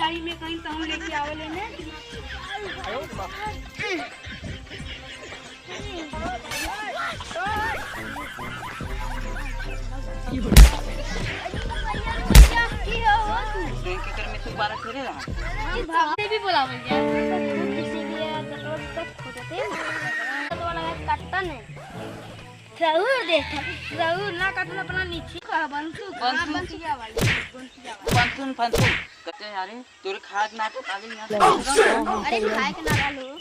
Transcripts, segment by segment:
गाड़ी में कहीं तो हम लेके आवे लेने। तू बारह खेले रहा भाभी भी बुलावे क्या किसी भी तक खोदते तो वाला काटता नहीं जरूर देखा जरूर ना काटना अपना नीचे का बंसिया वाली पंचुन पंचुन कहते यार तोरे खाद नाटक आगे यहां अरे खाए के ना डालो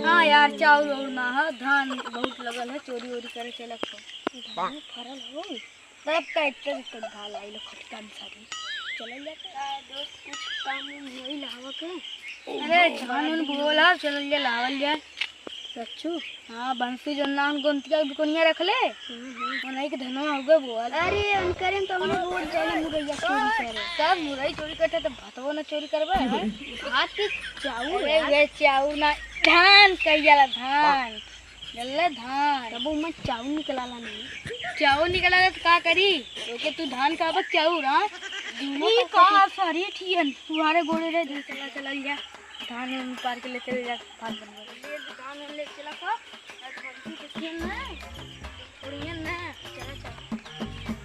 हाँ यार चावल और ना है धान बहुत लगल है चोरी वोरी करे चलक धान फरल हो तब कैसे धान आई लो खटका सारी चल जाता दोस्त कुछ काम नहीं लावा के अरे धान उन बोला चल जा लावल जाए सच्चू हाँ बंसी जो नाम गोंतिया दुकनिया रख ले उन्हीं के धनवा हो गए बोल अरे उनकरे तो हमने रोज जाए मुरैया चोरी करे सब मुरई चोरी करते तो भातवा ना चोरी करबे भात के चाउर वे चाउर ना धान कहियाला धान गल्ला धान तब में चाउर निकलाला नहीं चाउर निकलाला तो का करी ओके तू धान का बक चाउर हां ई का सारी ठियन तुम्हारे गोड़े रे चला चला जा धान में पार के ले चले जा भात बनवा ले धान ले चला का बंसी के ठियन ना उड़ियन ना चला चल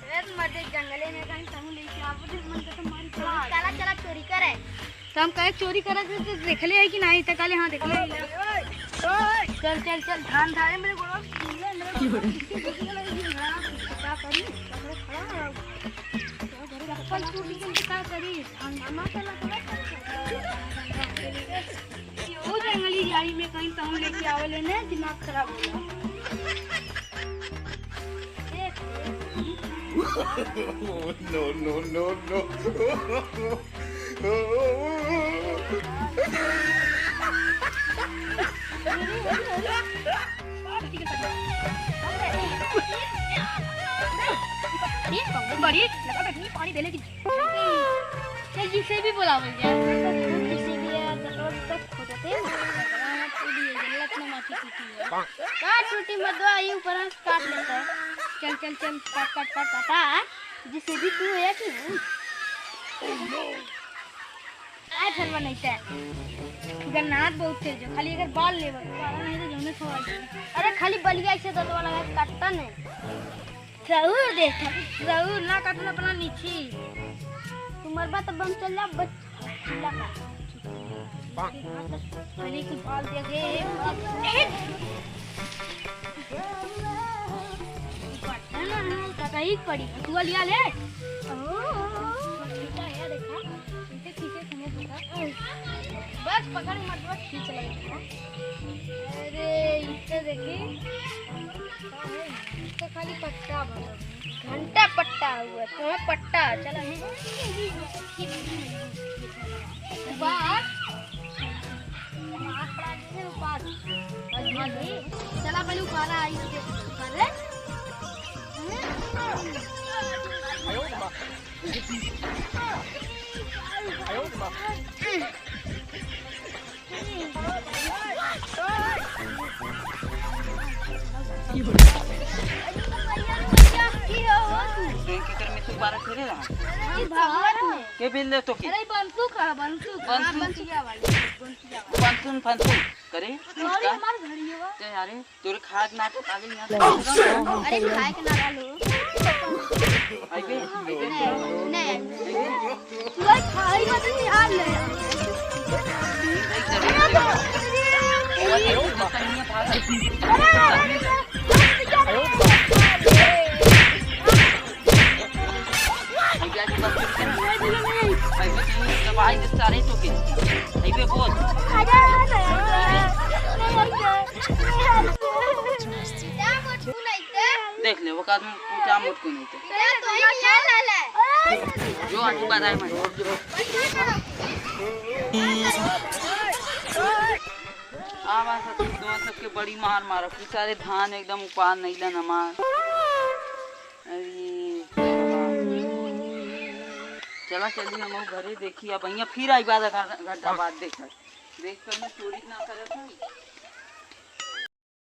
रे मर दे जंगले में कहीं तहु लेके आवत मन के तो मारी चला चला चोरी करे तो हम कहे चोरी करे तो देख ले है कि नहीं तो काले हां देख ले चल चल चल धान धारे मेरे गोड़ा क्या करी पकड़े खड़ा फल टूटी के क्या करी धान मामा चला वो जंगली गाड़ी में कहीं तो हम लेके आवे लेने दिमाग खराब हो गया no. बड़ी लगा बैठनी पानी देले की चल जिसे भी बुलावे जाए किसी भी तक खोदते गलत ना माथी टूटी है काट टूटी मदवा ये ऊपर काट लेता है चल चल चल काट काट जिसे भी तू है कि आए फिर बनाइते गन्नात बहुत तेज है खाली अगर बाल ले नहीं तो जमने सवाल अरे खाली बलिया ऐसे दत वाला काटता नहीं जरूर देखा जरूर ना काटना अपना नीचे तुम्हारे बात बम चल जा बच्चा का खाली की बाल देखे ना काका ही पड़ी तू लिया ले बस पकड़ मत बस खींच लगा अरे इसे देखी तो खाली पट्टा घंटा पट्टा हुआ तो पट्टा चला है चला पहले उखाड़ा आई कर ले तू बारह खेले रहा के बिल ले तो की अरे बंसिया वाली पंचुन पंचुन करे अरे हमार घड़ी है ते यार तोरे खाद नाटक आगे यहां अरे खाए के ना डालो आइबे नहीं तू खाई मत निहाल ले भाई सारे तो के आइबे बोल देख ले वो आदमी पूजा मुझ को नहीं थे जो आज बताए मैं आवाज दो सबके बड़ी मार मारो सारे धान एकदम उपार नहीं ला नमाज अरे चला चली हम घरे देखी अब यहाँ फिर आई बात घंटा बाद देख कर मैं चोरी ना करे था।